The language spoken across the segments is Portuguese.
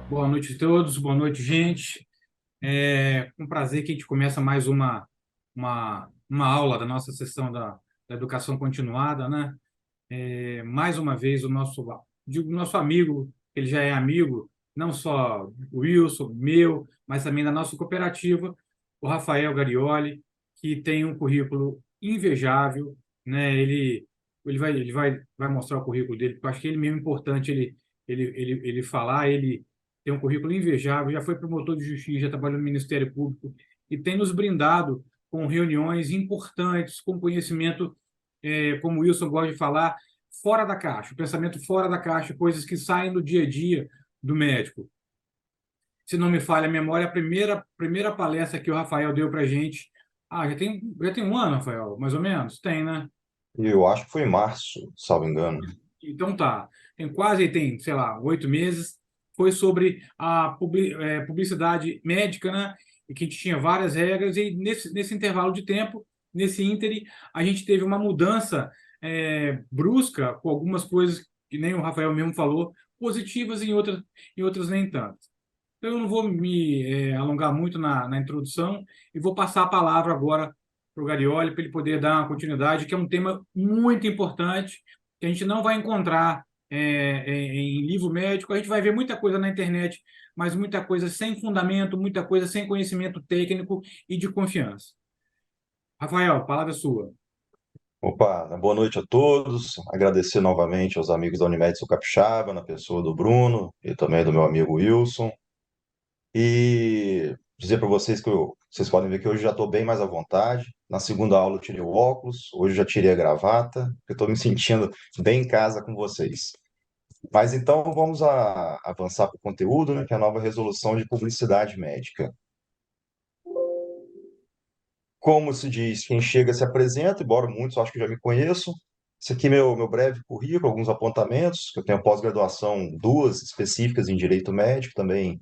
Boa noite a todos, boa noite, gente. É um prazer que a gente começa mais uma aula da nossa sessão da educação continuada, né? Mais uma vez, o nosso amigo, ele já é amigo, não só o Wilson, meu, mas também da nossa cooperativa, o Rafael Garioli, que tem um currículo invejável, né? Vai mostrar o currículo dele, porque eu acho que ele mesmo é importante ele falar, ele tem um currículo invejável, já foi promotor de justiça, já trabalhou no Ministério Público e tem nos brindado com reuniões importantes, com conhecimento, como o Wilson gosta de falar, fora da caixa, o pensamento fora da caixa, coisas que saem do dia a dia do médico. Se não me falha a memória, a primeira palestra que o Rafael deu para a gente, já tem um ano, Rafael, mais ou menos? Tem, né? E eu acho que foi em março, salvo engano. Então tá, tem, sei lá, 8 meses. Foi sobre a publicidade médica, né? E que a gente tinha várias regras, e nesse intervalo de tempo, nesse ínterim, a gente teve uma mudança brusca, com algumas coisas que nem o Rafael mesmo falou, positivas e em outras nem tanto. Então, eu não vou me alongar muito na introdução e vou passar a palavra agora para o Garioli, para ele poder dar uma continuidade, que é um tema muito importante, que a gente não vai encontrar em livro médico. A gente vai ver muita coisa na internet, mas muita coisa sem fundamento, muita coisa sem conhecimento técnico e de confiança. Rafael, a palavra é sua. Opa, boa noite a todos. Agradecer novamente aos amigos da Unimed Sul Capixaba, na pessoa do Bruno e também do meu amigo Wilson. E dizer para vocês que vocês podem ver que hoje já estou bem mais à vontade. Na segunda aula eu tirei o óculos, hoje já tirei a gravata, porque estou me sentindo bem em casa com vocês. Mas então vamos avançar para o conteúdo, né, que é a nova resolução de publicidade médica. Como se diz, quem chega se apresenta, embora muitos acho que já me conheçam. Esse aqui é meu breve currículo, alguns apontamentos. Eu tenho pós-graduação, duas específicas em Direito Médico, também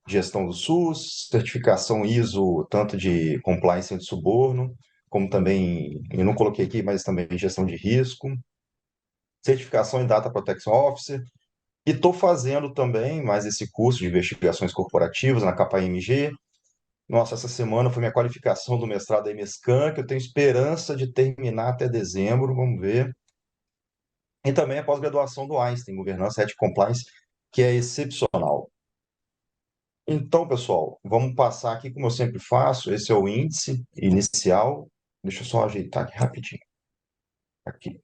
gestão do SUS, certificação ISO, tanto de compliance de suborno, como também, eu não coloquei aqui, mas também gestão de risco, certificação em Data Protection Officer, e estou fazendo também mais esse curso de investigações corporativas na KPMG. Nossa, essa semana foi minha qualificação do mestrado da MScan, que eu tenho esperança de terminar até dezembro, vamos ver. E também a pós-graduação do Einstein, Governança, Ética e Compliance, que é excepcional. Então, pessoal, vamos passar aqui como eu sempre faço. Esse é o índice inicial. Deixa eu só ajeitar aqui rapidinho. Aqui.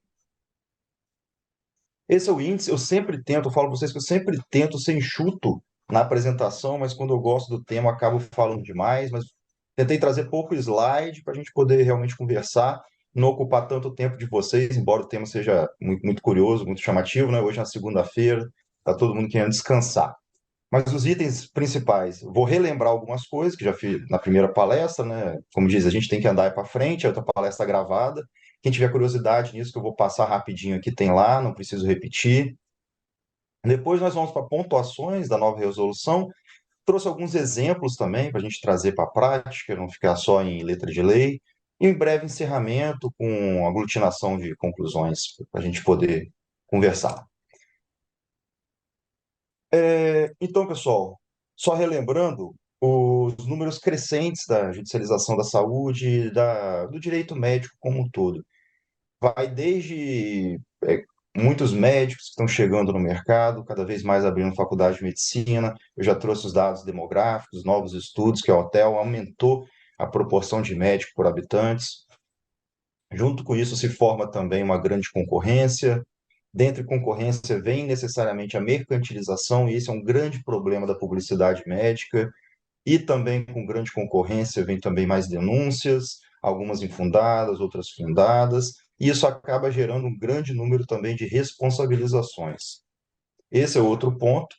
Esse é o índice. Eu sempre tento, eu falo para vocês que eu sempre tento ser enxuto na apresentação, mas quando eu gosto do tema, eu acabo falando demais. Mas tentei trazer pouco slide para a gente poder realmente conversar, não ocupar tanto tempo de vocês, embora o tema seja muito, muito curioso, muito chamativo, né? Hoje é uma segunda-feira, está todo mundo querendo descansar. Mas os itens principais, vou relembrar algumas coisas que já fiz na primeira palestra, né? Como diz, a gente tem que andar para frente, é outra palestra gravada. Quem tiver curiosidade nisso, que eu vou passar rapidinho aqui, tem lá, não preciso repetir. Depois nós vamos para pontuações da nova resolução. Trouxe alguns exemplos também para a gente trazer para a prática, não ficar só em letra de lei. E um breve encerramento com aglutinação de conclusões para a gente poder conversar. Então, pessoal, só relembrando os números crescentes da judicialização da saúde, do direito médico como um todo. Vai desde muitos médicos que estão chegando no mercado, cada vez mais abrindo faculdade de medicina. Eu já trouxe os dados demográficos, novos estudos que a Hotel aumentou a proporção de médicos por habitantes. Junto com isso, se forma também uma grande concorrência. Dentre concorrência vem necessariamente a mercantilização, e esse é um grande problema da publicidade médica. E também com grande concorrência vem também mais denúncias, algumas infundadas, outras fundadas, e isso acaba gerando um grande número também de responsabilizações. Esse é outro ponto,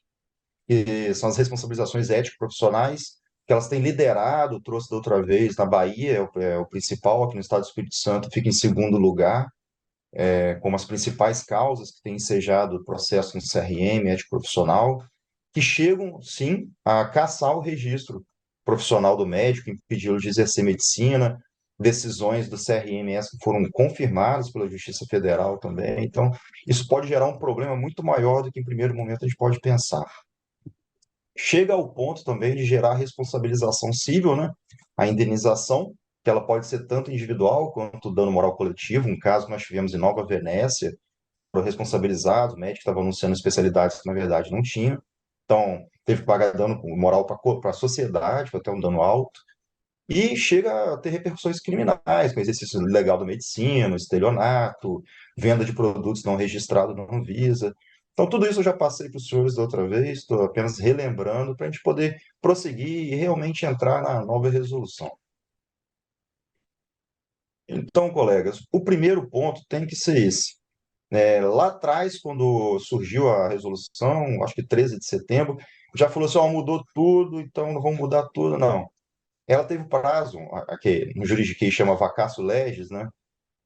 que são as responsabilizações ético-profissionais, que elas têm liderado, trouxe da outra vez, na Bahia, é o principal, aqui no estado do Espírito Santo fica em segundo lugar, como as principais causas que têm ensejado o processo no CRM, ético-profissional, que chegam, sim, a cassar o registro profissional do médico, impedi-lo de exercer medicina, decisões do CRMS que foram confirmadas pela Justiça Federal também. Então, isso pode gerar um problema muito maior do que, em primeiro momento, a gente pode pensar. chega ao ponto também de gerar responsabilização civil, né? A indenização, que ela pode ser tanto individual quanto dano moral coletivo. Um caso que nós tivemos em Nova Venécia, foram responsabilizados, o médico estava anunciando especialidades que na verdade não tinha. Então, teve que pagar dano moral para a sociedade, foi até um dano alto. E chega a ter repercussões criminais, com exercício ilegal da medicina, estelionato, venda de produtos não registrados na Anvisa. Então, tudo isso eu já passei para os senhores da outra vez, estou apenas relembrando para a gente poder prosseguir e realmente entrar na nova resolução. Então, colegas, o primeiro ponto tem que ser esse. Lá atrás, quando surgiu a resolução, acho que 13 de setembro, já falou assim, ó, mudou tudo, então não vamos mudar tudo, não. Ela teve prazo, que no juridiquês chama vacatio legis, né,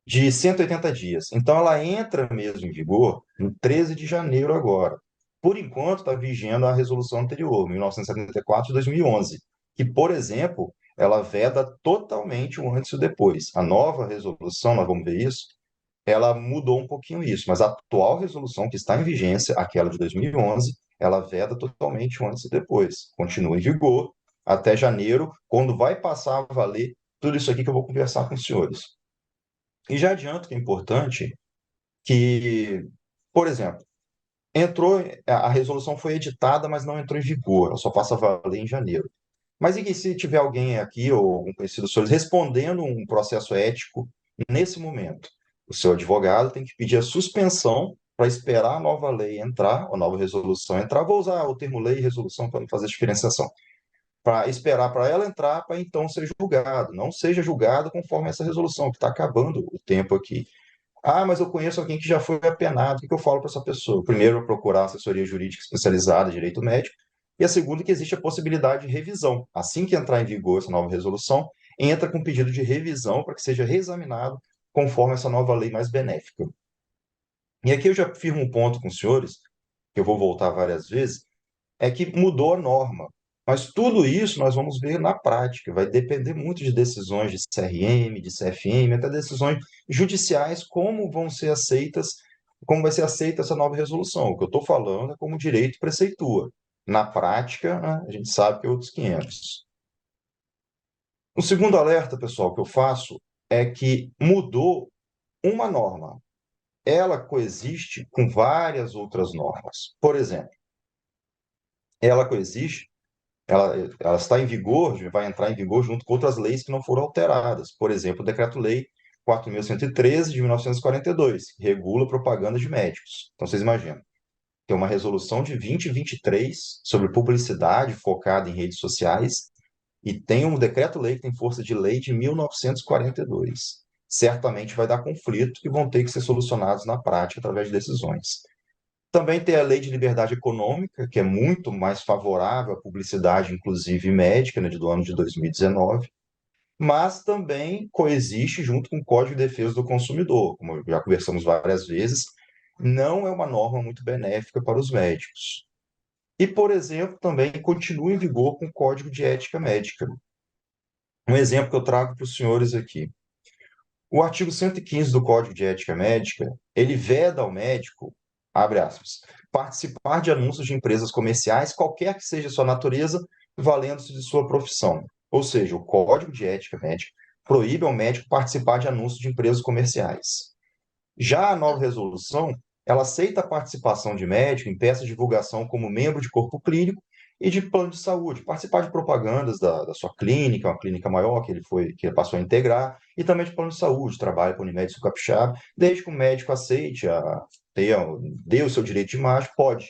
de 180 dias. Então, ela entra mesmo em vigor em 13 de janeiro agora. Por enquanto, está vigiando a resolução anterior, 1974 de 2011, que, por exemplo, ela veda totalmente o antes e o depois. A nova resolução, nós vamos ver isso, ela mudou um pouquinho isso, mas a atual resolução que está em vigência, aquela de 2011, ela veda totalmente o antes e depois. Continua em vigor até janeiro, quando vai passar a valer tudo isso aqui que eu vou conversar com os senhores. E já adianto que é importante que, por exemplo, entrou, a resolução foi editada, mas não entrou em vigor, ela só passa a valer em janeiro. Mas e que se tiver alguém aqui, ou algum conhecido dos senhores, respondendo um processo ético nesse momento? O seu advogado tem que pedir a suspensão para esperar a nova lei entrar, a nova resolução entrar. Vou usar o termo lei e resolução para não fazer diferenciação. Para esperar para ela entrar, para então ser julgado. Não seja julgado conforme essa resolução, que está acabando o tempo aqui. Ah, mas eu conheço alguém que já foi apenado. O que eu falo para essa pessoa? Primeiro, procurar assessoria jurídica especializada, direito médico. E a segunda, que existe a possibilidade de revisão. Assim que entrar em vigor essa nova resolução, entra com pedido de revisão para que seja reexaminado conforme essa nova lei mais benéfica. E aqui eu já firmo um ponto com os senhores, que eu vou voltar várias vezes, é que mudou a norma. Mas tudo isso nós vamos ver na prática, vai depender muito de decisões de CRM, de CFM, até decisões judiciais, como vão ser aceitas, como vai ser aceita essa nova resolução. O que eu estou falando é como direito preceitua. Na prática, né, a gente sabe que é outros 500. O segundo alerta, pessoal, que eu faço é que mudou uma norma. Ela coexiste com várias outras normas. Por exemplo, ela coexiste ela está em vigor, vai entrar em vigor junto com outras leis que não foram alteradas. Por exemplo, o Decreto-Lei 4.113 de 1942, que regula propaganda de médicos. Então, vocês imaginam, tem uma resolução de 2023 sobre publicidade focada em redes sociais e tem um Decreto-Lei que tem força de lei de 1942. Certamente vai dar conflito que vão ter que ser solucionados na prática através de decisões. Também tem a Lei de Liberdade Econômica, que é muito mais favorável à publicidade, inclusive médica, né, do ano de 2019, mas também coexiste junto com o Código de Defesa do Consumidor, como já conversamos várias vezes, não é uma norma muito benéfica para os médicos. E, por exemplo, também continua em vigor com o Código de Ética Médica. Um exemplo que eu trago para os senhores aqui. O artigo 115 do Código de Ética Médica, ele veda ao médico, abre aspas, participar de anúncios de empresas comerciais, qualquer que seja a sua natureza, valendo-se de sua profissão. Ou seja, o Código de Ética Médica proíbe ao médico participar de anúncios de empresas comerciais. Já a nova resolução, ela aceita a participação de médico em peças de divulgação como membro de corpo clínico e de plano de saúde, participar de propagandas da sua clínica, uma clínica maior que ele passou a integrar, e também de plano de saúde, trabalha com o Unimed Sul Capixaba, desde que o médico aceite, dê o seu direito de imagem, pode.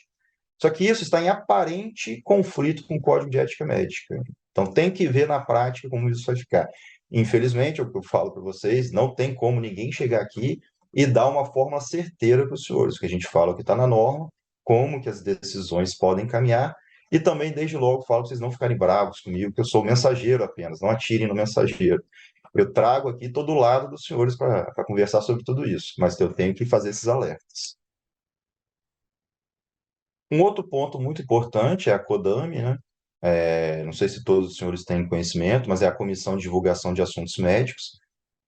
Só que isso está em aparente conflito com o Código de Ética Médica. Então tem que ver na prática como isso vai ficar. Infelizmente, é o que eu falo para vocês, não tem como ninguém chegar aqui e dar uma forma certeira para os senhores. O que a gente fala que está na norma, como que as decisões podem caminhar, e também, desde logo, falo para vocês não ficarem bravos comigo, que eu sou mensageiro apenas, não atirem no mensageiro. Eu trago aqui todo o lado dos senhores para conversar sobre tudo isso, mas eu tenho que fazer esses alertas. Um outro ponto muito importante é a CODAME, né? Não sei se todos os senhores têm conhecimento, mas é a Comissão de Divulgação de Assuntos Médicos,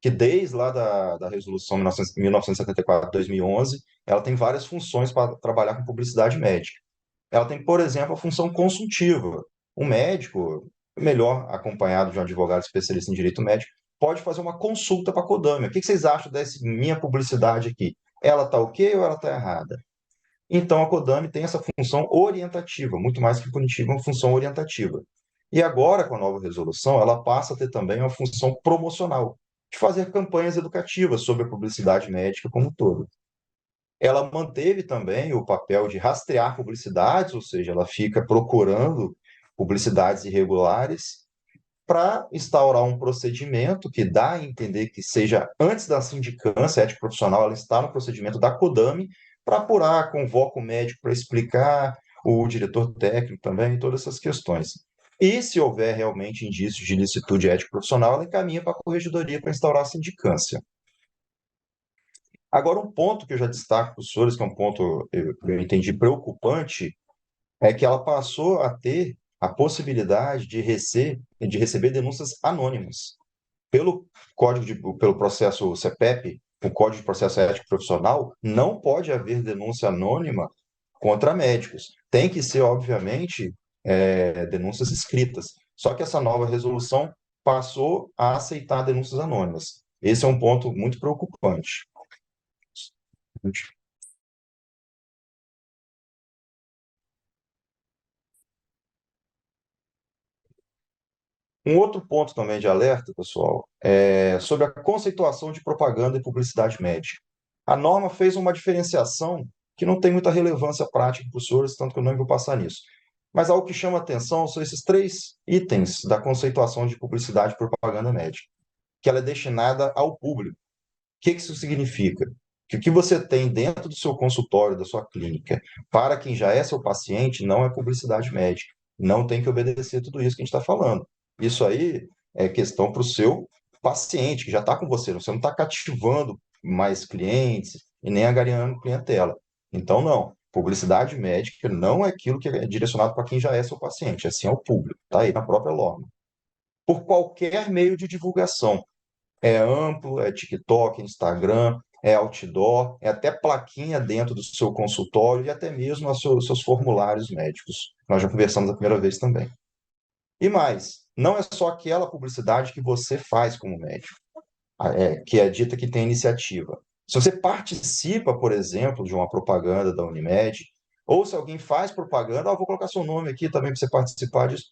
que desde lá da Resolução 1974-2011, ela tem várias funções para trabalhar com publicidade médica. Ela tem, por exemplo, a função consultiva. Um médico, melhor acompanhado de um advogado especialista em direito médico, pode fazer uma consulta para a Codâmia. O que vocês acham dessa minha publicidade aqui? Ela está ok ou ela está errada? Então, a Codâmia tem essa função orientativa, muito mais que punitiva, uma função orientativa. E agora, com a nova resolução, ela passa a ter também uma função promocional, de fazer campanhas educativas sobre a publicidade médica como um todo. Ela manteve também o papel de rastrear publicidades, ou seja, ela fica procurando publicidades irregulares para instaurar um procedimento que dá a entender que seja antes da sindicância ética profissional, ela está no procedimento da CODAME para apurar, convoca o médico para explicar, o diretor técnico também, todas essas questões. E se houver realmente indícios de ilicitude ética profissional, ela encaminha para a corregedoria para instaurar a sindicância. Agora, um ponto que eu já destaco para os senhores, que é um ponto eu entendi preocupante, é que ela passou a ter a possibilidade de receber denúncias anônimas. Pelo pelo processo CPEP, o Código de Processo Ético Profissional, não pode haver denúncia anônima contra médicos. Tem que ser, obviamente, denúncias escritas. Só que essa nova resolução passou a aceitar denúncias anônimas. Esse é um ponto muito preocupante. Um outro ponto também de alerta, pessoal, é sobre a conceituação de propaganda e publicidade médica. A norma fez uma diferenciação que não tem muita relevância prática para os senhores, tanto que eu não vou passar nisso. Mas algo que chama atenção são esses três itens da conceituação de publicidade e propaganda médica, que ela é destinada ao público. O que isso significa? Que o que você tem dentro do seu consultório, da sua clínica, para quem já é seu paciente, não é publicidade médica. Não tem que obedecer tudo isso que a gente está falando. Isso aí é questão para o seu paciente, que já está com você. Você não está cativando mais clientes e nem angariando clientela. Então, não. Publicidade médica não é aquilo que é direcionado para quem já é seu paciente, assim ao público. Está aí na própria norma. Por qualquer meio de divulgação, é amplo, é TikTok, Instagram, é outdoor, é até plaquinha dentro do seu consultório e até mesmo os seus formulários médicos. Nós já conversamos a primeira vez também. E mais, não é só aquela publicidade que você faz como médico, que é dita que tem iniciativa. Se você participa, por exemplo, de uma propaganda da Unimed, ou se alguém faz propaganda, vou colocar seu nome aqui também para você participar disso,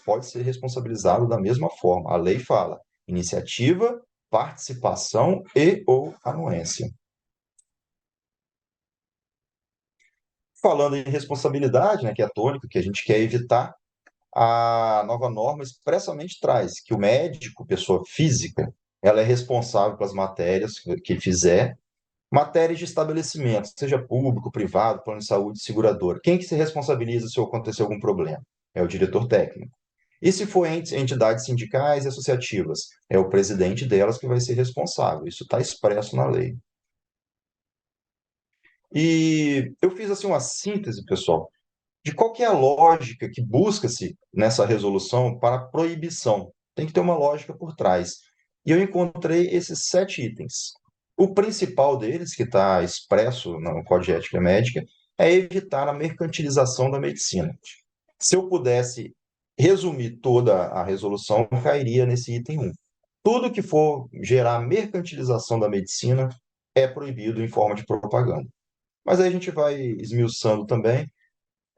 pode ser responsabilizado da mesma forma. A lei fala iniciativa, participação e ou anuência. Falando em responsabilidade, né, que é a tônica que a gente quer evitar, a nova norma expressamente traz que o médico, pessoa física, ela é responsável pelas matérias que fizer, matérias de estabelecimento, seja público, privado, plano de saúde, seguradora. Quem que se responsabiliza se acontecer algum problema? É o diretor técnico. E se for entidades sindicais e associativas? É o presidente delas que vai ser responsável. Isso está expresso na lei. E eu fiz assim uma síntese, pessoal, de qual que é a lógica que busca-se nessa resolução para a proibição. Tem que ter uma lógica por trás. E eu encontrei esses 7 itens. O principal deles, que está expresso no Código de Ética Médica, é evitar a mercantilização da medicina. Se eu pudesse resumir toda a resolução, eu cairia nesse item 1. Tudo que for gerar mercantilização da medicina é proibido em forma de propaganda. Mas aí a gente vai esmiuçando também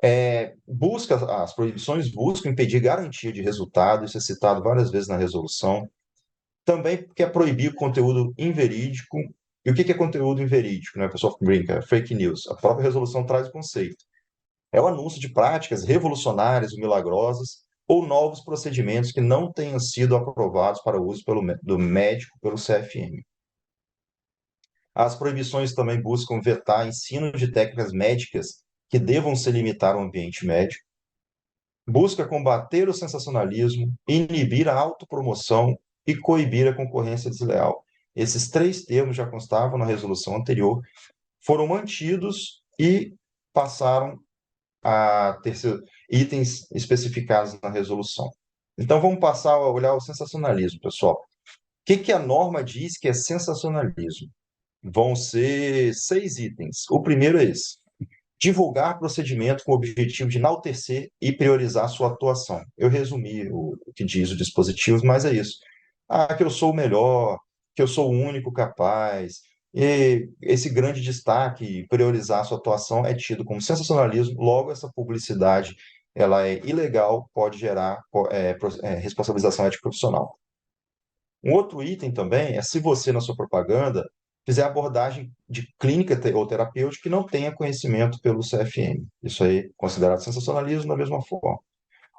as proibições buscam impedir garantia de resultado, isso é citado várias vezes na resolução. Também quer proibir o conteúdo inverídico. E o que é conteúdo inverídico? Né? O pessoal brinca, fake news. A própria resolução traz o conceito. É o anúncio de práticas revolucionárias ou milagrosas ou novos procedimentos que não tenham sido aprovados para uso do médico pelo CFM. As proibições também buscam vetar ensino de técnicas médicas que devam se limitar ao ambiente médico, busca combater o sensacionalismo, inibir a autopromoção e coibir a concorrência desleal. Esses 3 termos já constavam na resolução anterior, foram mantidos e passaram a ter itens especificados na resolução. Então, vamos passar a olhar o sensacionalismo, pessoal. O que a norma diz que é sensacionalismo? Vão ser 6 itens. O primeiro é esse: divulgar procedimento com o objetivo de enaltecer e priorizar sua atuação. Eu resumi o que diz o dispositivo, mas é isso. Ah, que eu sou o melhor, que eu sou o único capaz. E esse grande destaque, priorizar sua atuação, é tido como sensacionalismo. Logo, essa publicidade ela é ilegal, pode gerar responsabilização ética profissional. Um outro item também é se você, na sua propaganda, fizer abordagem de clínica ou terapêutica que não tenha conhecimento pelo CFM. Isso aí é considerado sensacionalismo da mesma forma.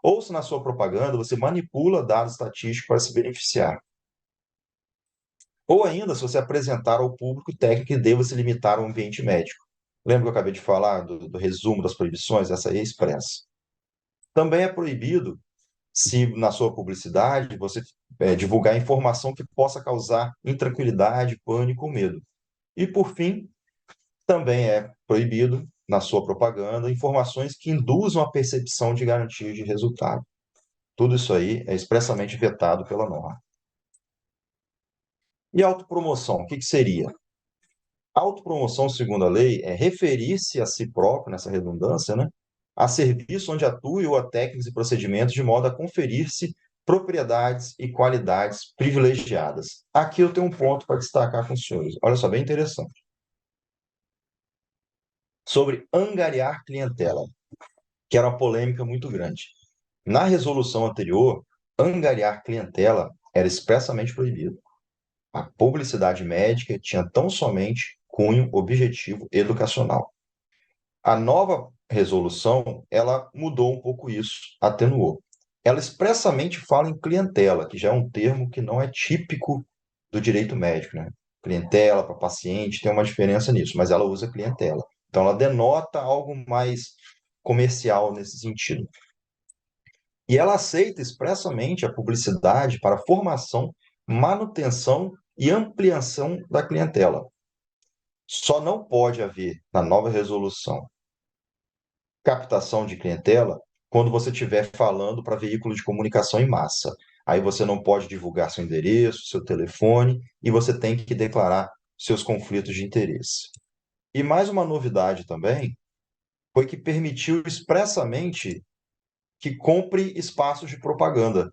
Ou se na sua propaganda você manipula dados estatísticos para se beneficiar. Ou ainda, se você apresentar ao público técnica que deva se limitar ao ambiente médico. Lembra que eu acabei de falar do resumo das proibições? Essa aí é expressa. Também é proibido se na sua publicidade você divulgar informação que possa causar intranquilidade, pânico ou medo. E, por fim, também é proibido, na sua propaganda, informações que induzam a percepção de garantia de resultado. Tudo isso aí é expressamente vetado pela norma. E autopromoção, o que seria? Autopromoção, segundo a lei, é referir-se a si próprio, nessa redundância, né, a serviço onde atue ou a técnicas e procedimentos de modo a conferir-se propriedades e qualidades privilegiadas. Aqui eu tenho um ponto para destacar com os senhores. Olha só, bem interessante. Sobre angariar clientela, que era uma polêmica muito grande. Na resolução anterior, angariar clientela era expressamente proibido. A publicidade médica tinha tão somente cunho objetivo educacional. A nova resolução, ela mudou um pouco isso, atenuou. Ela expressamente fala em clientela, que já é um termo que não é típico do direito médico, né? Clientela para paciente tem uma diferença nisso, mas ela usa clientela. Então, ela denota algo mais comercial nesse sentido. E ela aceita expressamente a publicidade para formação, manutenção e ampliação da clientela. Só não pode haver, na nova resolução, captação de clientela quando você estiver falando para veículo de comunicação em massa. Aí você não pode divulgar seu endereço, seu telefone, e você tem que declarar seus conflitos de interesse. E mais uma novidade também foi que permitiu expressamente que compre espaços de propaganda,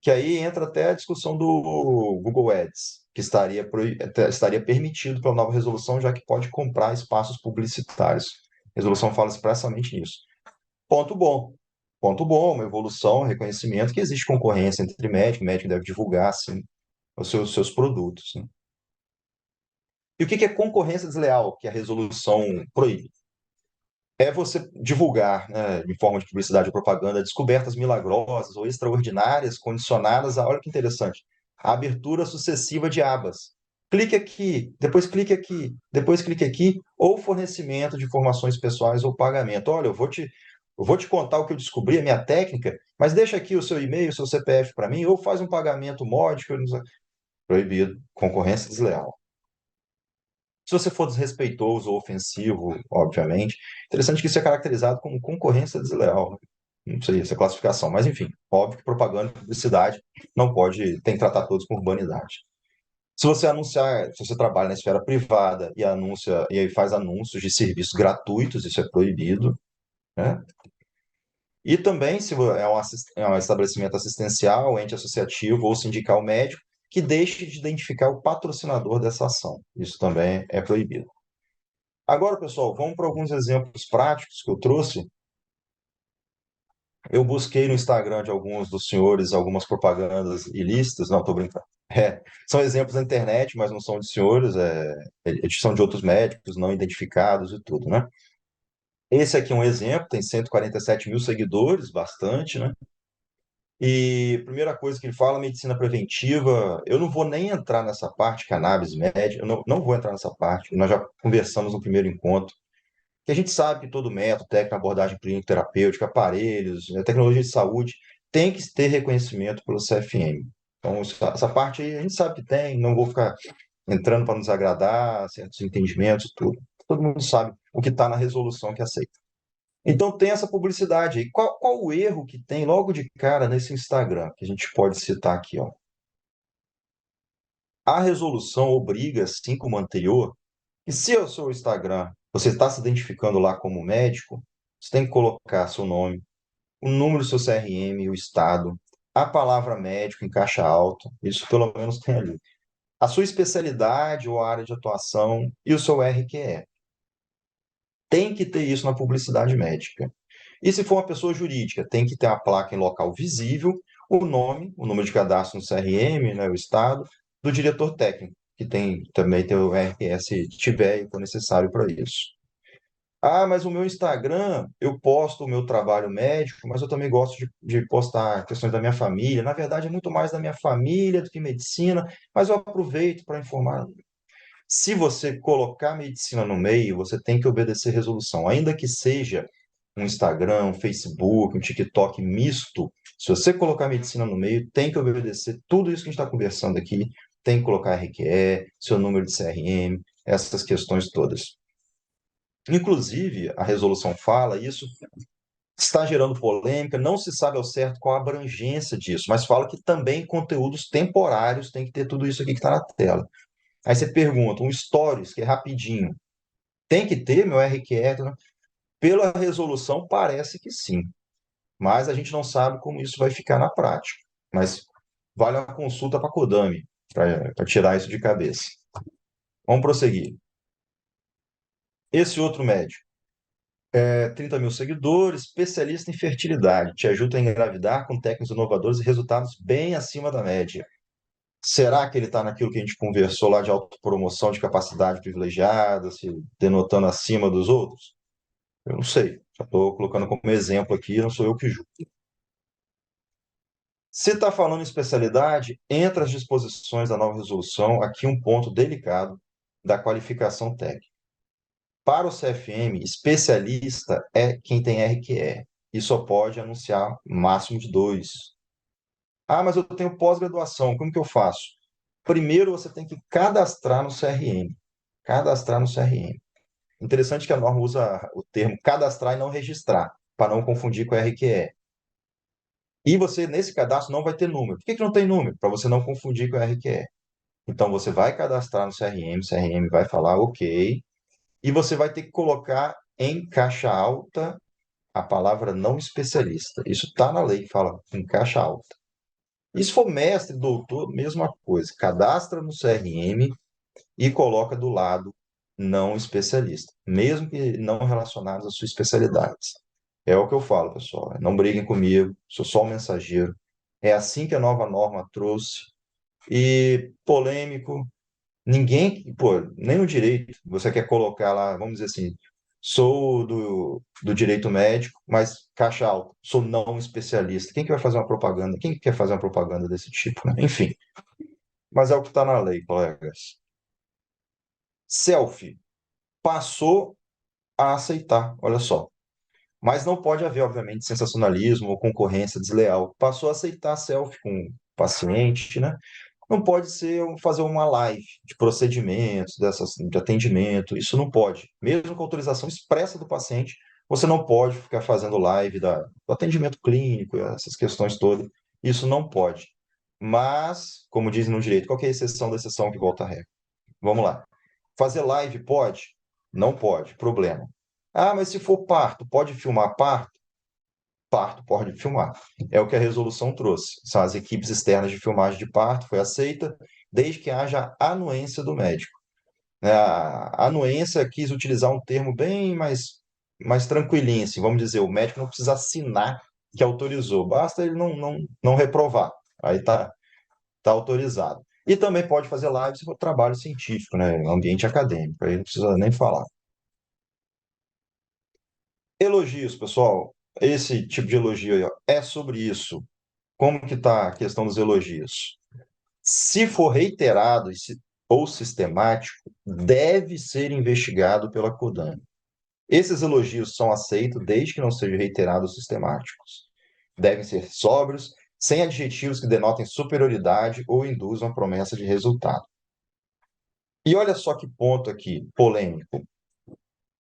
que aí entra até a discussão do Google Ads, que estaria permitido pela nova resolução, já que pode comprar espaços publicitários. A resolução fala expressamente nisso. Ponto bom. Ponto bom, uma evolução, um reconhecimento que existe concorrência entre médico, o médico deve divulgar, sim, os seus produtos, né? E o que é concorrência desleal, que a resolução proíbe? É você divulgar, né, em forma de publicidade ou propaganda, descobertas milagrosas ou extraordinárias condicionadas a, olha que interessante, a abertura sucessiva de abas. Clique aqui, depois clique aqui, depois clique aqui, ou fornecimento de informações pessoais ou pagamento. Olha, eu vou te contar o que eu descobri, a minha técnica, mas deixa aqui o seu e-mail, o seu CPF para mim, ou faz um pagamento módico. Proibido. Concorrência desleal. Se você for desrespeitoso ou ofensivo, obviamente, interessante que isso é caracterizado como concorrência desleal, né? Não sei essa classificação, mas enfim, óbvio que propaganda e publicidade não pode, tem que tratar todos com urbanidade. Se você anunciar, se você trabalha na esfera privada e anuncia e aí faz anúncios de serviços gratuitos, isso é proibido, né? E também se é um estabelecimento assistencial, ente associativo ou sindical médico que deixe de identificar o patrocinador dessa ação. Isso também é proibido. Agora, pessoal, vamos para alguns exemplos práticos que eu trouxe. Eu busquei no Instagram de alguns dos senhores algumas propagandas ilícitas. Não, estou brincando. São exemplos da internet, mas não são de senhores, são de outros médicos não identificados e tudo, né? Esse aqui é um exemplo, tem 147 mil seguidores, bastante, né? E a primeira coisa que ele fala, medicina preventiva. Eu não vou nem entrar nessa parte, cannabis médica, eu não vou entrar nessa parte, nós já conversamos no primeiro encontro. Que a gente sabe que todo método, técnica, abordagem clínica, terapêutica, aparelhos, tecnologia de saúde, tem que ter reconhecimento pelo CFM. Então, essa parte aí a gente sabe que tem, não vou ficar entrando para nos agradar, certos entendimentos, tudo. Todo mundo sabe o que está na resolução que aceita. Então, tem essa publicidade aí. Qual o erro que tem logo de cara nesse Instagram, que a gente pode citar aqui, ó? A resolução obriga, assim como a anterior, que se o seu Instagram Você está se identificando lá como médico, você tem que colocar seu nome, o número do seu CRM, o estado, a palavra médico em caixa alta, isso pelo menos tem ali. A sua especialidade ou área de atuação e o seu RQE. Tem que ter isso na publicidade médica. E se for uma pessoa jurídica, tem que ter a placa em local visível, o nome, o número de cadastro no CRM, né, o estado, do diretor técnico, que tem também tem o RQE se tiver e for necessário para isso. Ah, mas o meu Instagram, eu posto o meu trabalho médico, mas eu também gosto de postar questões da minha família. Na verdade, é muito mais da minha família do que medicina, mas eu aproveito para informar. Se você colocar medicina no meio, você tem que obedecer resolução, ainda que seja um Instagram, um Facebook, um TikTok misto. Se você colocar medicina no meio, tem que obedecer tudo isso que a gente está conversando aqui, tem que colocar RQE, seu número de CRM, essas questões todas. Inclusive, a resolução fala, isso está gerando polêmica, não se sabe ao certo qual a abrangência disso, mas fala que também conteúdos temporários tem que ter tudo isso aqui que está na tela. Aí você pergunta, um stories, que é rapidinho, tem que ter meu RQE? Né? Pela resolução, parece que sim, mas a gente não sabe como isso vai ficar na prática. Mas vale uma consulta para a Kodami, para tirar isso de cabeça. Vamos prosseguir. Esse outro médico. 30 mil seguidores, especialista em fertilidade, te ajuda a engravidar com técnicas inovadoras e resultados bem acima da média. Será que ele está naquilo que a gente conversou lá de autopromoção, de capacidade privilegiada, se denotando acima dos outros? Eu não sei. Já estou colocando como exemplo aqui, não sou eu que julgo. Se está falando em especialidade, entre as disposições da nova resolução, aqui um ponto delicado da qualificação técnica. Para o CFM, especialista é quem tem RQE e só pode anunciar máximo de 2. Ah, mas eu tenho pós-graduação, como que eu faço? Primeiro você tem que cadastrar no CRM. Cadastrar no CRM. Interessante que a norma usa o termo cadastrar e não registrar, para não confundir com RQE. E você, nesse cadastro, não vai ter número. Por que não tem número? Para você não confundir com RQE. Então, você vai cadastrar no CRM, o CRM vai falar ok, e você vai ter que colocar em caixa alta a palavra não especialista. Isso está na lei, fala em caixa alta. E se for mestre, doutor, mesma coisa. Cadastra no CRM e coloca do lado não especialista, mesmo que não relacionados à sua especialidade. É o que eu falo, pessoal. Não briguem comigo, sou só um mensageiro. É assim que a nova norma trouxe. E polêmico, ninguém, pô, nem no direito, você quer colocar lá, vamos dizer assim, sou do direito médico, mas caixa alta, sou não especialista. Quem que vai fazer uma propaganda? Quem que quer fazer uma propaganda desse tipo, né? Enfim, mas é o que está na lei, colegas. Selfie passou a aceitar, olha só. Mas não pode haver, obviamente, sensacionalismo ou concorrência desleal. Passou a aceitar selfie com o paciente, né? Não pode ser fazer uma live de procedimentos, de atendimento, isso não pode. Mesmo com autorização expressa do paciente, você não pode ficar fazendo live do atendimento clínico, essas questões todas. Isso não pode. Mas, como dizem no direito, qual que é a exceção da exceção que volta a regra? Vamos lá. Fazer live pode? Não pode, problema. Ah, mas se for parto, pode filmar parto? Parto pode filmar. É o que a resolução trouxe. São as equipes externas de filmagem de parto, foi aceita, desde que haja anuência do médico. A anuência quis utilizar um termo bem mais tranquilinho, assim, vamos dizer, o médico não precisa assinar que autorizou, basta ele não reprovar. Aí tá autorizado. E também pode fazer live se for trabalho científico, né? Ambiente acadêmico, aí não precisa nem falar. Elogios, pessoal. Esse tipo de elogio aí, ó, é sobre isso. Como que está a questão dos elogios? Se for reiterado ou sistemático, deve ser investigado pela CODAN. Esses elogios são aceitos desde que não sejam reiterados ou sistemáticos. Devem ser sóbrios, sem adjetivos que denotem superioridade ou induzam a promessa de resultado. E olha só que ponto aqui, polêmico.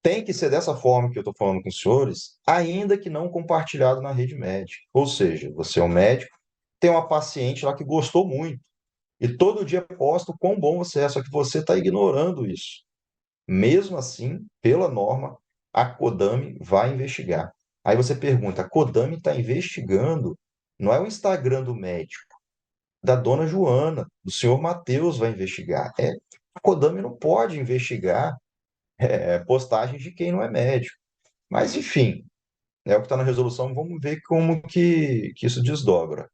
Tem que ser dessa forma que eu estou falando com os senhores, ainda que não compartilhado na rede médica. Ou seja, você é um médico, tem uma paciente lá que gostou muito, e todo dia posta o quão bom você é, só que você está ignorando isso. Mesmo assim, pela norma, a Codami vai investigar. Aí você pergunta, a Codami está investigando, não é o Instagram do médico, da dona Joana, do senhor Matheus vai investigar. A Codami não pode investigar postagens de quem não é médico. Mas, enfim, é o que está na resolução, vamos ver como que isso desdobra.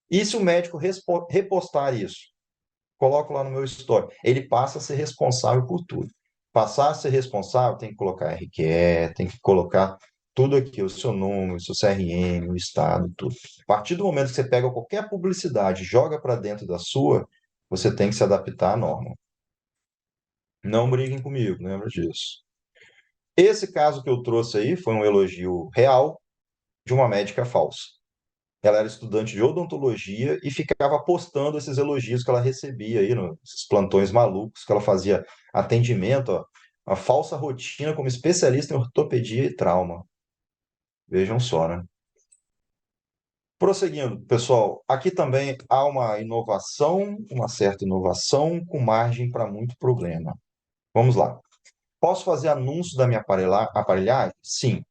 E se o médico repostar isso? Coloco lá no meu story. Ele passa a ser responsável por tudo. Passar a ser responsável, tem que colocar RQE, tem que colocar tudo aqui, o seu número, o seu CRM, o estado, tudo. A partir do momento que você pega qualquer publicidade, e joga para dentro da sua, você tem que se adaptar à norma. Não briguem comigo, lembra disso. Esse caso que eu trouxe aí foi um elogio real de uma médica falsa. Ela era estudante de odontologia e ficava postando esses elogios que ela recebia aí nos plantões malucos que ela fazia atendimento, ó, uma falsa rotina como especialista em ortopedia e trauma. Vejam só, né? Prosseguindo, pessoal, aqui também há uma inovação, uma certa inovação com margem para muito problema. Vamos lá. Posso fazer anúncio da minha aparelhagem? Sim,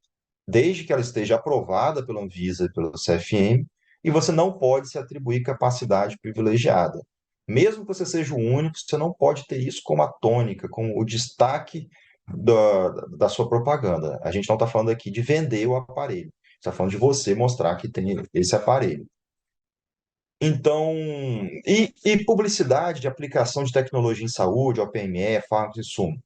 desde que ela esteja aprovada pela Anvisa e pelo CFM, e você não pode se atribuir capacidade privilegiada. Mesmo que você seja o único, você não pode ter isso como a tônica, como o destaque da sua propaganda. A gente não está falando aqui de vender o aparelho, está falando de você mostrar que tem esse aparelho. Então, e publicidade de aplicação de tecnologia em saúde, OPME, fármacos e insumo?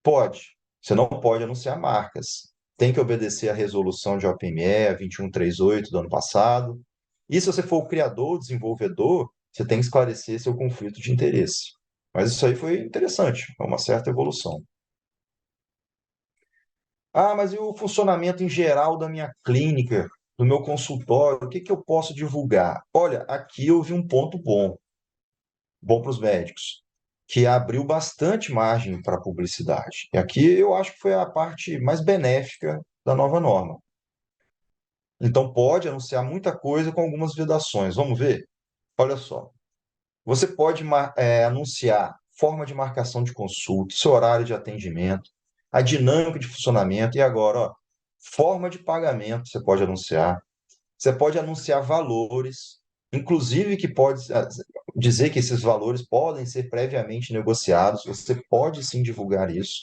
Pode. Você não pode anunciar marcas. Tem que obedecer à resolução de OPME 2138 do ano passado. E se você for o criador, o desenvolvedor, você tem que esclarecer seu conflito de interesse. Mas isso aí foi interessante, é uma certa evolução. Ah, mas e o funcionamento em geral da minha clínica, do meu consultório? O que que eu posso divulgar? Olha, aqui eu vi um ponto bom para os médicos, que abriu bastante margem para publicidade. E aqui eu acho que foi a parte mais benéfica da nova norma. Então pode anunciar muita coisa com algumas vedações. Vamos ver? Olha só. Você pode anunciar forma de marcação de consulta, seu horário de atendimento, a dinâmica de funcionamento e agora, ó, forma de pagamento você pode anunciar. Você pode anunciar valores, inclusive que pode dizer que esses valores podem ser previamente negociados. Você pode sim divulgar isso.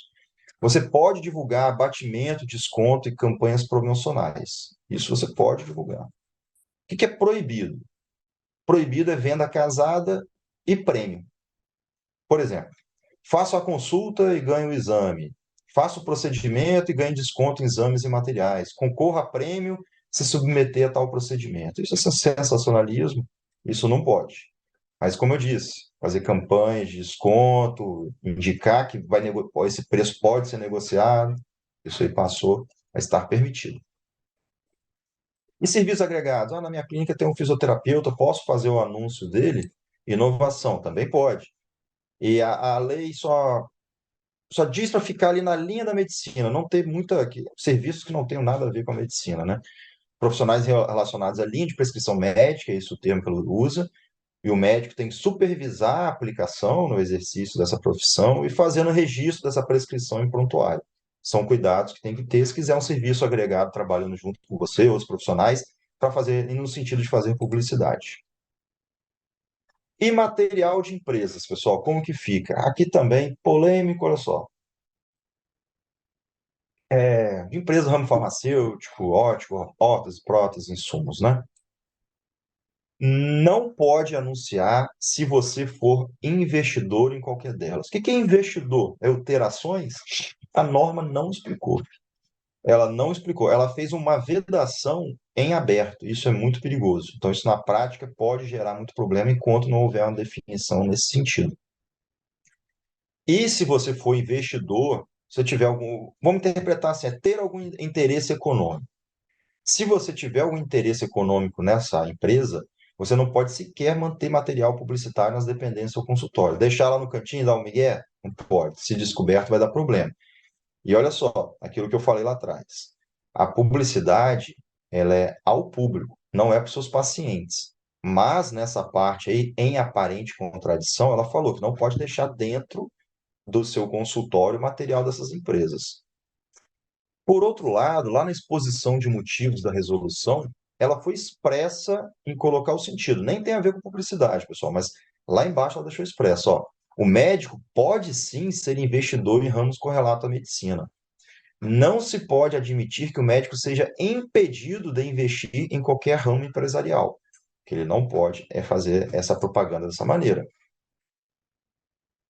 Você pode divulgar abatimento, desconto e campanhas promocionais. Isso você pode divulgar. O que é proibido? Proibido é venda casada e prêmio. Por exemplo, faço a consulta e ganho o exame. Faço o procedimento e ganho desconto em exames e materiais. Concorra a prêmio se submeter a tal procedimento. Isso é sensacionalismo. Isso não pode. Mas, como eu disse, fazer campanhas de desconto, indicar que esse preço pode ser negociado, isso aí passou a estar permitido. E serviços agregados? Ah, na minha clínica tem um fisioterapeuta, posso fazer o anúncio dele? Inovação, também pode. E a lei só diz para ficar ali na linha da medicina, não ter serviços que não tenham nada a ver com a medicina, né? Profissionais relacionados à linha de prescrição médica, é esse o termo que ele usa, e o médico tem que supervisar a aplicação no exercício dessa profissão e fazendo registro dessa prescrição em prontuário. São cuidados que tem que ter se quiser um serviço agregado trabalhando junto com você, outros profissionais, para fazer, no sentido de fazer publicidade. E material de empresas, pessoal, como que fica? Aqui também, polêmico, olha só. De empresa do ramo farmacêutico, ótico, órtese, prótese, insumos, né? Não pode anunciar se você for investidor em qualquer delas. O que é investidor? É o ter ações? A norma não explicou. Ela não explicou. Ela fez uma vedação em aberto. Isso é muito perigoso. Então, isso na prática pode gerar muito problema enquanto não houver uma definição nesse sentido. E se você for investidor, se tiver algum. Vamos interpretar assim: é ter algum interesse econômico. Se você tiver algum interesse econômico nessa empresa, você não pode sequer manter material publicitário nas dependências do seu consultório. Deixar lá no cantinho e dar um migué? Não pode. Se descoberto, vai dar problema. E olha só, aquilo que eu falei lá atrás. A publicidade, ela é ao público, não é para os seus pacientes. Mas nessa parte aí, em aparente contradição, ela falou que não pode deixar dentro do seu consultório o material dessas empresas. Por outro lado, lá na exposição de motivos da resolução, ela foi expressa em colocar o sentido. Nem tem a ver com publicidade, pessoal, mas lá embaixo ela deixou expresso, ó. O médico pode sim ser investidor em ramos correlatos à medicina. Não se pode admitir que o médico seja impedido de investir em qualquer ramo empresarial. O que ele não pode é fazer essa propaganda dessa maneira.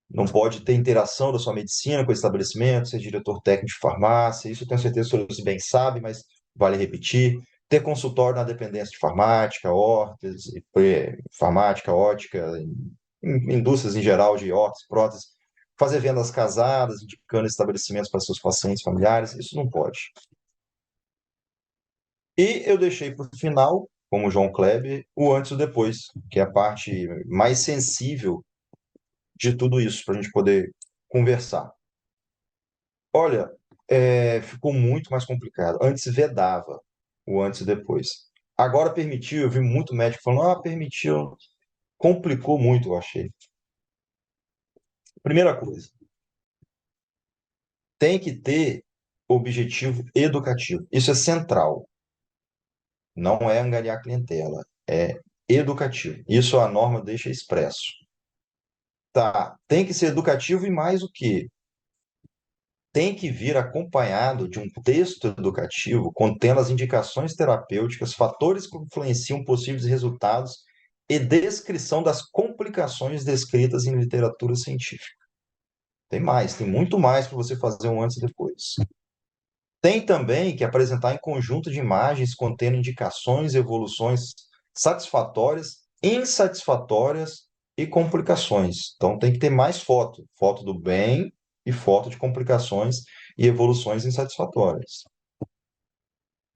Não pode ter interação da sua medicina com o estabelecimento, ser diretor técnico de farmácia, isso eu tenho certeza que os bem sabem, mas vale repetir. Ter consultório na dependência de farmática, órtese, farmática, ótica, indústrias em geral de órtese, prótese, fazer vendas casadas, indicando estabelecimentos para seus pacientes familiares, isso não pode. E eu deixei para o final, como João Kleber, o antes e o depois, que é a parte mais sensível de tudo isso, para a gente poder conversar. Olha, ficou muito mais complicado. Antes vedava o antes e depois. Agora permitiu, eu vi muito médico falando, permitiu. Complicou muito, eu achei. Primeira coisa, tem que ter objetivo educativo. Isso é central. Não é angariar clientela, é educativo. Isso a norma deixa expresso. Tá, tem que ser educativo e mais o quê? Tem que vir acompanhado de um texto educativo contendo as indicações terapêuticas, fatores que influenciam possíveis resultados e descrição das complicações descritas em literatura científica. Tem mais, tem muito mais para você fazer um antes e depois. Tem também que apresentar em conjunto de imagens contendo indicações, evoluções satisfatórias, insatisfatórias e complicações. Então tem que ter mais foto, foto do bem e foto de complicações e evoluções insatisfatórias.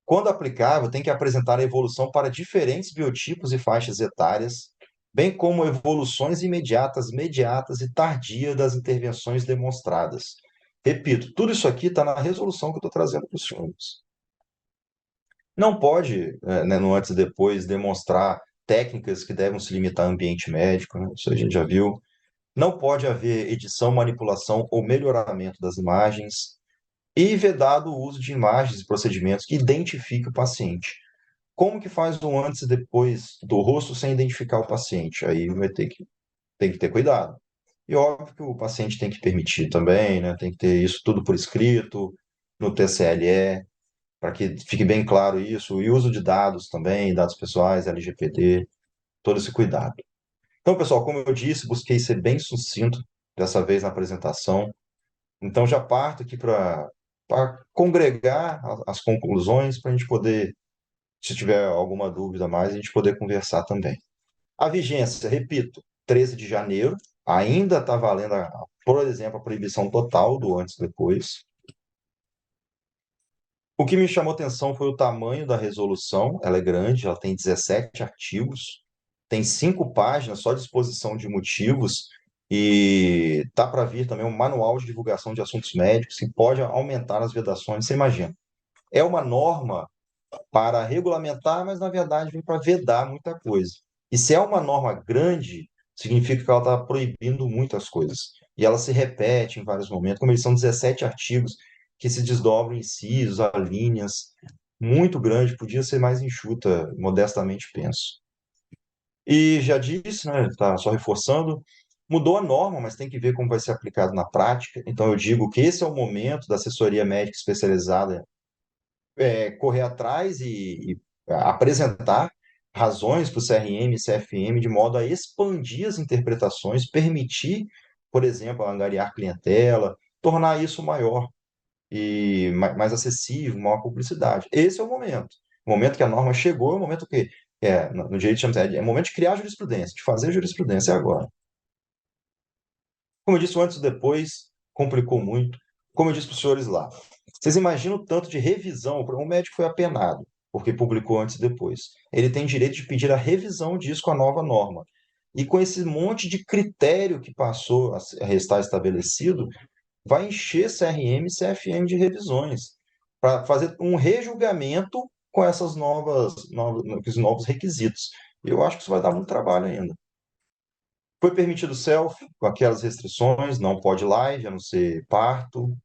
Quando aplicável, tem que apresentar a evolução para diferentes biotipos e faixas etárias, bem como evoluções imediatas, mediatas e tardias das intervenções demonstradas. Repito, tudo isso aqui está na resolução que eu estou trazendo para os senhores. Não pode, né, no antes e depois, demonstrar técnicas que devem se limitar ao ambiente médico, né? Isso a gente já viu. Não pode haver edição, manipulação ou melhoramento das imagens. E vedado o uso de imagens e procedimentos que identifiquem o paciente. Como que faz um antes e depois do rosto sem identificar o paciente? Aí vai ter que, tem que ter cuidado. E óbvio que o paciente tem que permitir também, né? Tem que ter isso tudo por escrito, no TCLE, para que fique bem claro isso, e uso de dados também, dados pessoais, LGPD, todo esse cuidado. Então, pessoal, como eu disse, busquei ser bem sucinto dessa vez na apresentação. Então, já parto aqui para congregar as conclusões, para a gente poder, se tiver alguma dúvida a mais, a gente poder conversar também. A vigência, repito, 13 de janeiro, ainda está valendo, por exemplo, a proibição total do antes e depois. O que me chamou atenção foi o tamanho da resolução. Ela é grande, ela tem 17 artigos, tem 5 páginas só de exposição de motivos e tá para vir também um manual de divulgação de assuntos médicos que pode aumentar as vedações. Você imagina? É uma norma para regulamentar, mas na verdade vem para vedar muita coisa. E se é uma norma grande, significa que ela está proibindo muitas coisas. E ela se repete em vários momentos, como eles são 17 artigos que se desdobram em incisos, alíneas, muito grande, podia ser mais enxuta, modestamente penso. E já disse, né, tá só reforçando, mudou a norma, mas tem que ver como vai ser aplicado na prática. Então eu digo que esse é o momento da assessoria médica especializada correr atrás e apresentar razões para o CRM e CFM de modo a expandir as interpretações, permitir, por exemplo, angariar clientela, tornar isso maior e mais acessível, maior publicidade. Esse é o momento. O momento que a norma chegou é o momento que, no direito chama é o momento de criar jurisprudência, de fazer jurisprudência, é agora. Como eu disse antes e depois, complicou muito. Como eu disse para os senhores lá, vocês imaginam o tanto de revisão? O médico foi apenado, porque publicou antes e depois. Ele tem direito de pedir a revisão disso com a nova norma. E com esse monte de critério que passou a estar estabelecido, vai encher CRM e CFM de revisões, para fazer um rejulgamento com essas novos requisitos. Eu acho que isso vai dar muito trabalho ainda. Foi permitido selfie, com aquelas restrições, não pode live, a não ser parto.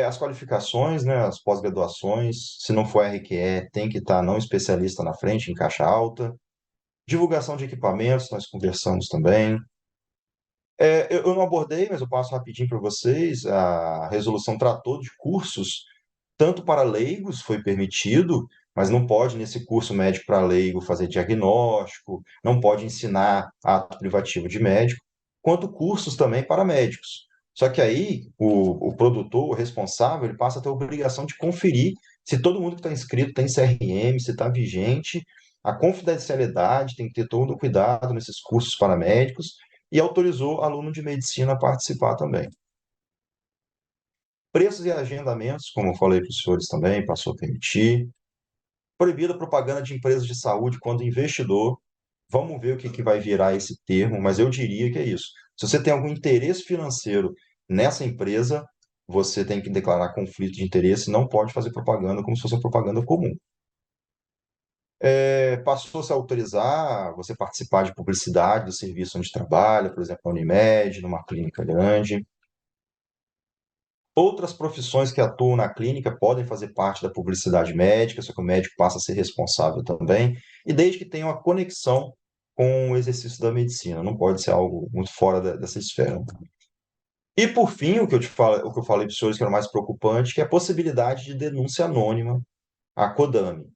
As qualificações, né, as pós-graduações, se não for RQE, tem que estar não especialista na frente, em caixa alta. Divulgação de equipamentos, nós conversamos também. Eu não abordei, mas eu passo rapidinho para vocês. A resolução tratou de cursos, tanto para leigos, foi permitido, mas não pode, nesse curso médico para leigo, fazer diagnóstico, não pode ensinar ato privativo de médico, quanto cursos também para médicos. Só que aí o produtor, o responsável, ele passa a ter a obrigação de conferir se todo mundo que está inscrito tem CRM, se está vigente, a confidencialidade, tem que ter todo o cuidado nesses cursos para médicos, e autorizou aluno de medicina a participar também. Preços e agendamentos, como eu falei para os senhores também, passou a permitir. Proibida a propaganda de empresas de saúde quando investidor. Vamos ver o que vai virar esse termo, mas eu diria que é isso. Se você tem algum interesse financeiro nessa empresa, você tem que declarar conflito de interesse, não pode fazer propaganda como se fosse uma propaganda comum. Passou-se a autorizar você participar de publicidade do serviço onde trabalha, por exemplo, na Unimed, numa clínica grande. Outras profissões que atuam na clínica podem fazer parte da publicidade médica, só que o médico passa a ser responsável também, e desde que tenha uma conexão com o exercício da medicina, não pode ser algo muito fora dessa esfera. E por fim, o que eu falei para os senhores que era o mais preocupante, que é a possibilidade de denúncia anônima à CODAME.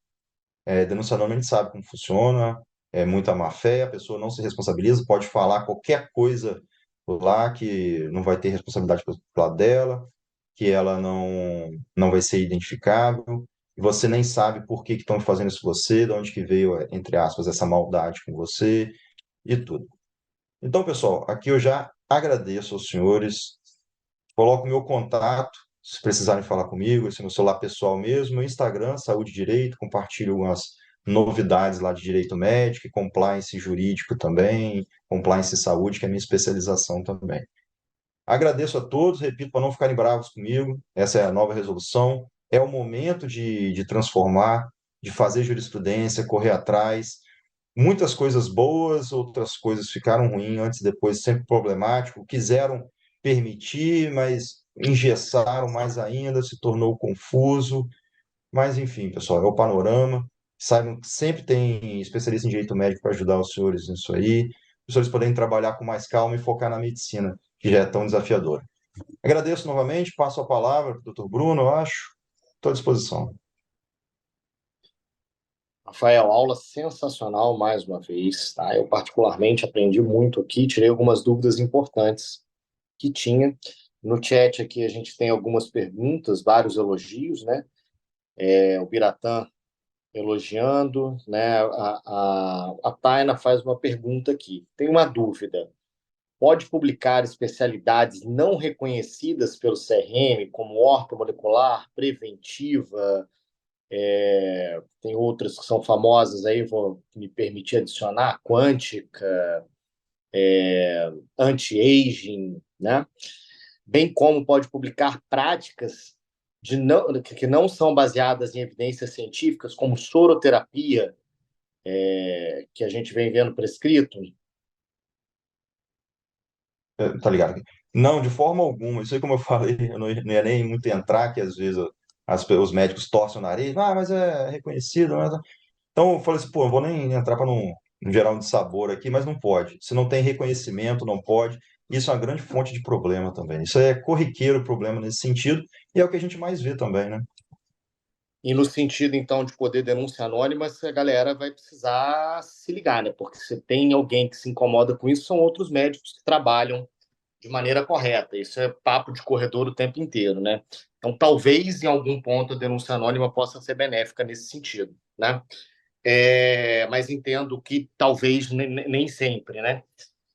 Denúncia anônima a gente sabe como funciona, é muita má-fé, a pessoa não se responsabiliza, pode falar qualquer coisa lá que não vai ter responsabilidade pelo lado dela, que ela não vai ser identificável, e você nem sabe por que estão fazendo isso com você, de onde que veio, entre aspas, essa maldade com você e tudo. Então, pessoal, aqui eu já agradeço aos senhores, coloco meu contato, se precisarem falar comigo, esse é meu celular pessoal mesmo, meu Instagram, Saúde e Direito, compartilho algumas novidades lá de direito médico e compliance jurídico também, compliance saúde, que é a minha especialização também. Agradeço a todos, repito, para não ficarem bravos comigo, essa é a nova resolução, é o momento de transformar, de fazer jurisprudência, correr atrás, muitas coisas boas, outras coisas ficaram ruins, antes e depois sempre problemático, quiseram permitir, mas engessaram mais ainda, se tornou confuso, mas enfim, pessoal, é o panorama, saibam que sempre tem especialista em direito médico para ajudar os senhores nisso aí, os senhores poderem trabalhar com mais calma e focar na medicina, que já é tão desafiadora. Agradeço novamente, passo a palavra para o doutor Bruno, eu acho, estou à disposição. Rafael, aula sensacional mais uma vez, tá? Eu particularmente aprendi muito aqui, tirei algumas dúvidas importantes que tinha. No chat aqui a gente tem algumas perguntas, vários elogios, né? O Biratã elogiando, né? A Taina faz uma pergunta aqui. Tem uma dúvida. Pode publicar especialidades não reconhecidas pelo CRM, como ortomolecular, preventiva, tem outras que são famosas aí, vou me permitir adicionar, quântica, anti-aging, né? Bem como pode publicar práticas que não são baseadas em evidências científicas, como soroterapia, que a gente vem vendo prescrito. Tá ligado? Não, de forma alguma. Isso aí, como eu falei, eu não ia nem muito entrar, que às vezes os médicos torcem o nariz, mas é reconhecido. Então eu falei assim, pô, eu vou nem entrar para não gerar um dissabor aqui, mas não pode. Se não tem reconhecimento, não pode. Isso é uma grande fonte de problema também. Isso é corriqueiro o problema nesse sentido, e é o que a gente mais vê também, né? E no sentido, então, de poder denúncia anônima, a galera vai precisar se ligar, né? Porque se tem alguém que se incomoda com isso, são outros médicos que trabalham de maneira correta. Isso é papo de corredor o tempo inteiro, né? Então, talvez em algum ponto a denúncia anônima possa ser benéfica nesse sentido, né? Mas entendo que talvez nem sempre, né?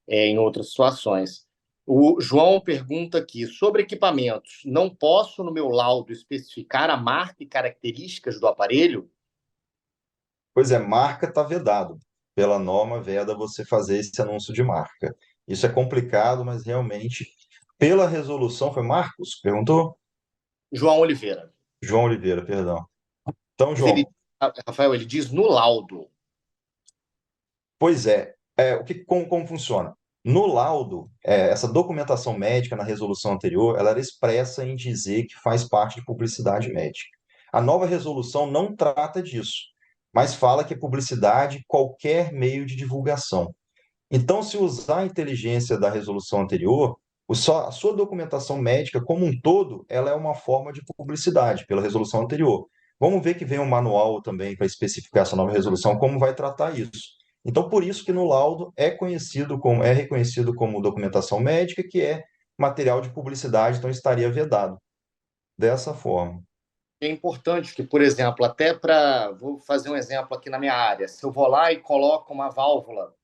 Em outras situações. O João pergunta aqui sobre equipamentos. Não posso, no meu laudo, especificar a marca e características do aparelho? Pois é, marca está vedado. Pela norma, veda você fazer esse anúncio de marca. Isso é complicado, mas realmente, pela resolução, foi Marcos que perguntou? João Oliveira. João Oliveira, perdão. Então, Mas ele, João, Rafael, ele diz no laudo. pois é, Como funciona? No laudo, essa documentação médica na resolução anterior, ela era expressa em dizer que faz parte de publicidade médica. A nova resolução não trata disso, mas fala que é publicidade qualquer meio de divulgação. Então, se usar a inteligência da resolução anterior, a sua documentação médica como um todo, ela é uma forma de publicidade pela resolução anterior. Vamos ver que vem um manual também para especificar essa nova resolução, como vai tratar isso. Então, por isso que no laudo é reconhecido como documentação médica, que é material de publicidade, então estaria vedado dessa forma. É importante que, por exemplo, até para. Vou fazer um exemplo aqui na minha área. Se eu vou lá e coloco uma válvula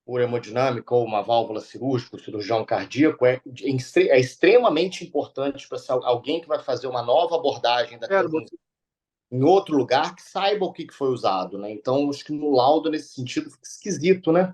por hemodinâmica ou uma válvula cirúrgica, cirurgião cardíaco, é extremamente importante para alguém que vai fazer uma nova abordagem daquele em outro lugar que saiba o que foi usado, né? Então, acho que no laudo, nesse sentido, fica esquisito, né?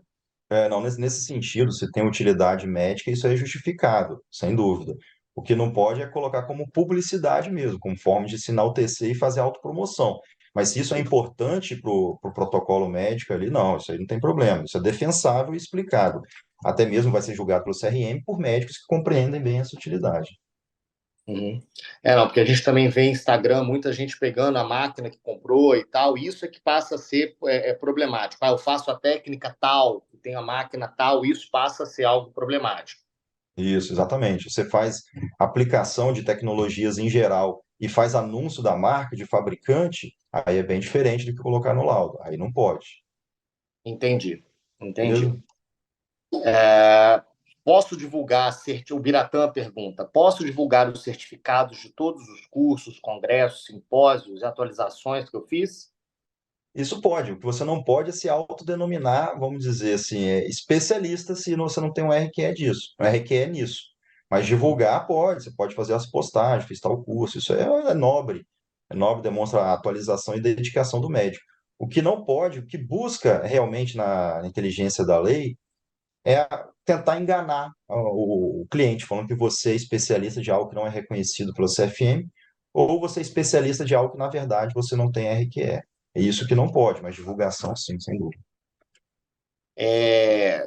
Não, nesse sentido, se tem utilidade médica, isso é justificado, sem dúvida. O que não pode é colocar como publicidade mesmo, como forma de se enaltecer e fazer autopromoção. Mas se isso é importante para o protocolo médico ali, não, isso aí não tem problema. Isso é defensável e explicado. Até mesmo vai ser julgado pelo CRM por médicos que compreendem bem essa utilidade. Uhum. Não, porque a gente também vê em Instagram muita gente pegando a máquina que comprou e tal, isso é que passa a ser problemático. Eu faço a técnica tal, tenho a máquina tal, isso passa a ser algo problemático. Isso, exatamente. Você faz aplicação de tecnologias em geral e faz anúncio da marca, de fabricante, aí é bem diferente do que colocar no laudo. Aí não pode. Entendi, entendi. Beleza? Posso divulgar, o Biratã pergunta, posso divulgar os certificados de todos os cursos, congressos, simpósios e atualizações que eu fiz? Isso pode. O que você não pode é se autodenominar, vamos dizer assim, especialista se você não tem um RQE disso, um RQE nisso. Mas divulgar pode, você pode fazer as postagens, fiz tal curso, isso é nobre. É nobre, demonstra a atualização e dedicação do médico. O que não pode, o que busca realmente na inteligência da lei, é tentar enganar o cliente, falando que você é especialista de algo que não é reconhecido pelo CFM, ou você é especialista de algo que, na verdade, você não tem RQE. É isso que não pode, mas divulgação, sim, sem dúvida. É,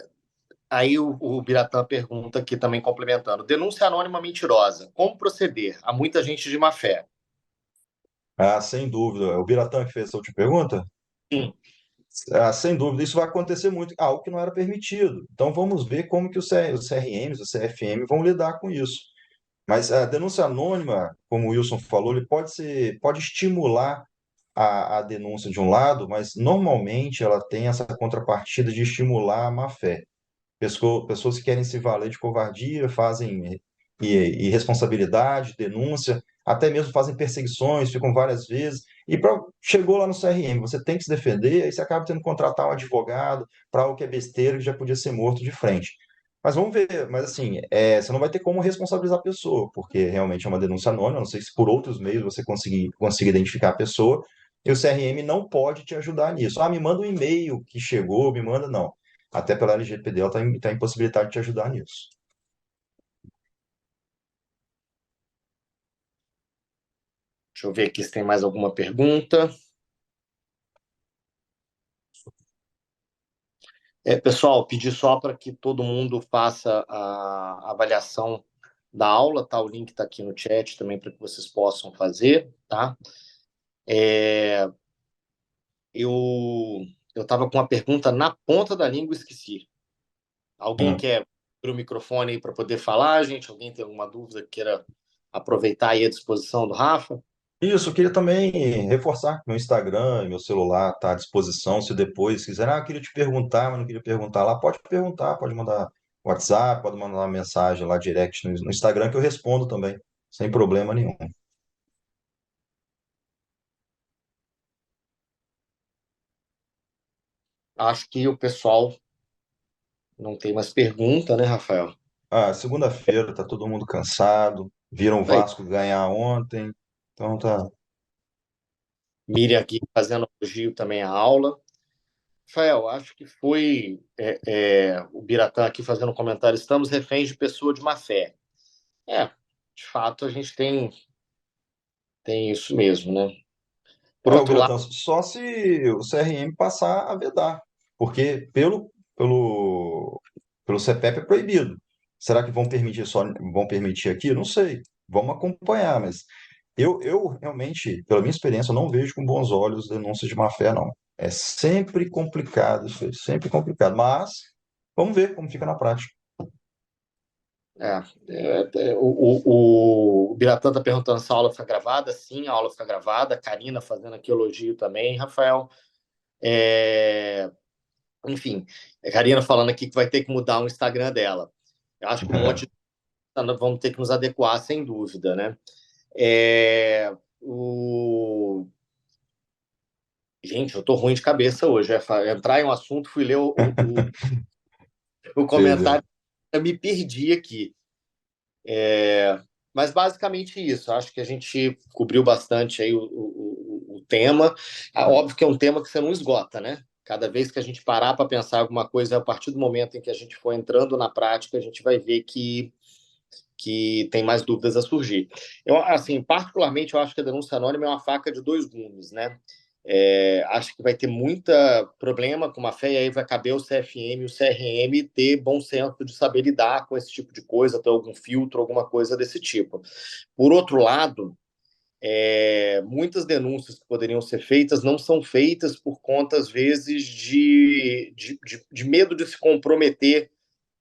Aí o Biratã pergunta aqui também complementando, denúncia anônima mentirosa, como proceder? Há muita gente de má fé. Ah, sem dúvida. O Biratã que fez essa última pergunta? Sim. Ah, sem dúvida, isso vai acontecer muito, algo que não era permitido. Então, vamos ver como que os CRMs, o CFM vão lidar com isso. Mas a denúncia anônima, como o Wilson falou, ele pode estimular a denúncia de um lado, mas normalmente ela tem essa contrapartida de estimular a má-fé. Pessoas que querem se valer de covardia, fazem irresponsabilidade, denúncia, até mesmo fazem perseguições, ficam várias vezes, chegou lá no CRM, você tem que se defender, aí você acaba tendo que contratar um advogado para algo que é besteira, que já podia ser morto de frente. Mas vamos ver, mas assim, você não vai ter como responsabilizar a pessoa, porque realmente é uma denúncia anônima, a não sei se por outros meios você conseguir identificar a pessoa, e o CRM não pode te ajudar nisso. Ah, me manda um e-mail que chegou, me manda, não. Até pela LGPD, ela está impossibilitada de te ajudar nisso. Deixa eu ver aqui se tem mais alguma pergunta. Pessoal, pedi só para que todo mundo faça a avaliação da aula, tá? O link está aqui no chat também para que vocês possam fazer, tá? É, eu estava com uma pergunta na ponta da língua e esqueci. Alguém Hum. quer abrir o microfone aí para poder falar, gente? Alguém tem alguma dúvida que queira aproveitar aí a disposição do Rafa? Isso, eu queria também reforçar que meu Instagram e meu celular está à disposição. Se depois quiser, eu queria te perguntar, mas não queria perguntar lá, pode perguntar, pode mandar WhatsApp, pode mandar uma mensagem lá direct no Instagram que eu respondo também, sem problema nenhum. Acho que o pessoal não tem mais pergunta, né, Rafael? Ah, segunda-feira, tá todo mundo cansado, viram o Aí, Vasco ganhar ontem, então tá. Miriam aqui fazendo elogio também à aula. Rafael, acho que foi o Biratã aqui fazendo um comentário. Estamos reféns de pessoa de má fé. De fato, a gente tem isso mesmo, né? Por O outro lado, Biratã, só se o CRM passar a vedar, porque pelo CEPEP é proibido. Será que vão permitir aqui? Não sei. Vamos acompanhar, mas eu realmente, pela minha experiência, eu não vejo com bons olhos denúncias de má-fé, não. É sempre complicado isso aí, sempre complicado. Mas vamos ver como fica na prática. O Biratã está perguntando se a aula fica gravada. Sim, a aula fica gravada. A Karina fazendo aqui elogio também, Rafael. Enfim, a Karina falando aqui que vai ter que mudar o Instagram dela. Eu acho que um monte de vamos ter que nos adequar, sem dúvida, né? Gente, eu tô ruim de cabeça hoje. Entrar em um assunto, fui ler o Pois é. comentário, eu me perdi aqui. Mas basicamente isso. Acho que a gente cobriu bastante aí o tema. Óbvio que é um tema que você não esgota, né? Cada vez que a gente parar para pensar alguma coisa, a partir do momento em que a gente for entrando na prática, a gente vai ver que tem mais dúvidas a surgir. Eu, assim, particularmente, eu acho que a denúncia anônima é uma faca de dois gumes, né? Acho que vai ter muito problema com má-fé, e aí vai caber o CFM e o CRM ter bom senso de saber lidar com esse tipo de coisa, ter algum filtro, alguma coisa desse tipo. Por outro lado, muitas denúncias que poderiam ser feitas não são feitas por conta, às vezes, de medo de se comprometer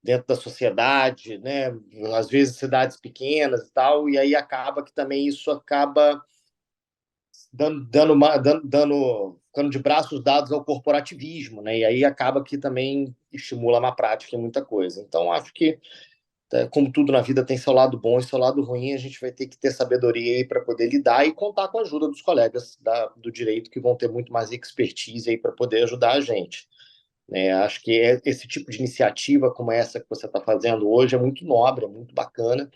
dentro da sociedade, né? Às vezes cidades pequenas e tal, e aí acaba que também isso acaba ficando de braços dados ao corporativismo, né? E aí acaba que também estimula na prática muita coisa. Então, acho que, como tudo na vida tem seu lado bom e seu lado ruim, a gente vai ter que ter sabedoria aí para poder lidar e contar com a ajuda dos colegas do direito, que vão ter muito mais expertise aí para poder ajudar a gente. Acho que esse tipo de iniciativa como essa que você está fazendo hoje é muito nobre, é muito bacana,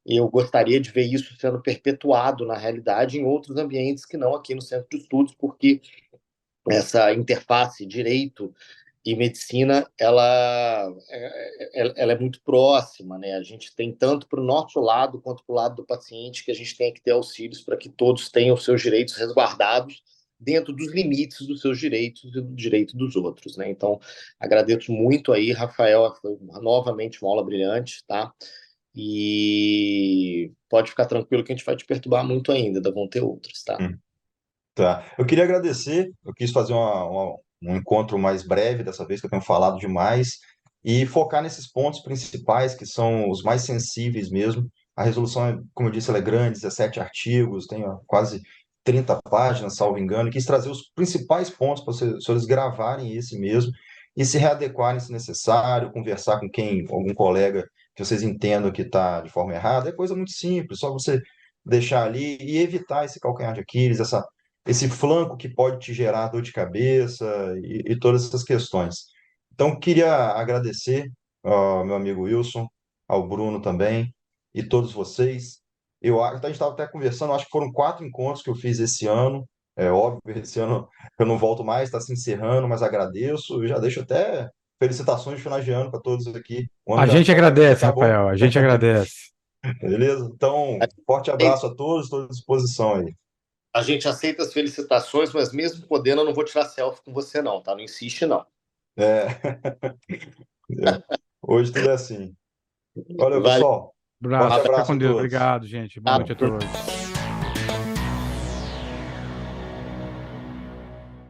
e eu gostaria de ver isso sendo perpetuado, na realidade, em outros ambientes que não aqui no Centro de Estudos, porque essa interface direito e medicina, ela é muito próxima, né? A gente tem tanto para o nosso lado quanto para o lado do paciente que a gente tem que ter auxílios para que todos tenham os seus direitos resguardados dentro dos limites dos seus direitos e do direito dos outros, né? Então, agradeço muito aí, Rafael, foi novamente uma aula brilhante, tá? E pode ficar tranquilo que a gente vai te perturbar muito ainda, vão ter outras, tá? Tá. Eu queria agradecer, eu quis fazer um encontro mais breve dessa vez, que eu tenho falado demais, e focar nesses pontos principais, que são os mais sensíveis mesmo. A resolução, como eu disse, ela é grande, 17 artigos, tem ó, quase 30 páginas, salvo engano, e quis trazer os principais pontos para os senhores gravarem esse mesmo e se readequarem se necessário, conversar com algum colega que vocês entendam que está de forma errada. É coisa muito simples, só você deixar ali e evitar esse calcanhar de Aquiles, esse flanco que pode te gerar dor de cabeça e todas essas questões. Então, queria agradecer ao meu amigo Wilson, ao Bruno também, e todos vocês. A gente estava até conversando, acho que foram 4 encontros que eu fiz esse ano. É óbvio, esse ano eu não volto mais, está se encerrando, mas agradeço. Eu já deixo até felicitações de final de ano para todos aqui. O ano A gente já agradece, acabou, Rafael, a gente agradece. beleza? Então, forte abraço a todos, estou à disposição aí. A gente aceita as felicitações, mas mesmo podendo, eu não vou tirar selfie com você, não, tá? Não insiste, não. É, hoje tudo é assim. Valeu, Vale. pessoal. Forte Abraço, fica abraço com a Deus. todos. Obrigado, gente. Boa noite a todos.